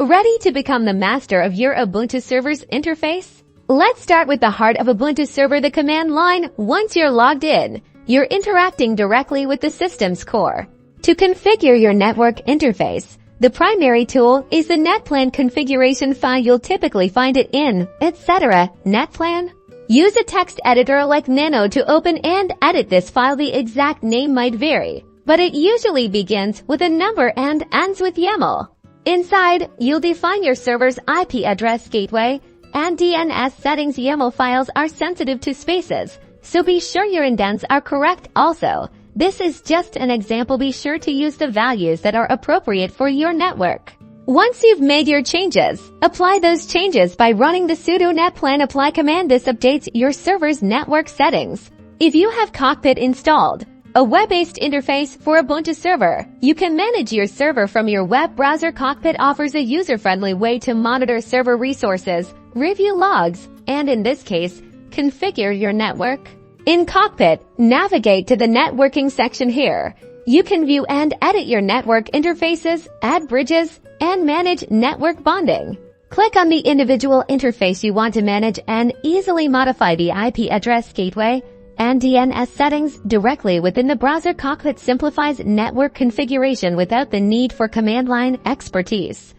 Ready to become the master of your Ubuntu server's interface? Let's start with the heart of Ubuntu Server, the command line. Once you're logged in, you're interacting directly with the system's core. To configure your network interface, the primary tool is the Netplan Configuration file. You'll typically find it in, etc. Netplan. Use a text editor like Nano to open and edit this file. The exact name might vary, but it usually begins with a number and ends with YAML. Inside, you'll define your server's IP address, gateway, and DNS settings. YAML files are sensitive to spaces, so be sure your indents are correct. Also, this is just an example. Be sure to use the values that are appropriate for your network. Once you've made your changes, apply those changes by running the sudo netplan apply command. This updates your server's network settings. If you have Cockpit installed, a web-based interface for Ubuntu Server, you can manage your server from your web browser. Cockpit offers a user-friendly way to monitor server resources, review logs, and in this case, configure your network. In Cockpit, navigate to the networking section here. You can view and edit your network interfaces, add bridges, and manage network bonding. Click on the individual interface you want to manage and easily modify the IP address, gateway, and DNS settings directly within the browser. Cockpit simplifies network configuration without the need for command line expertise.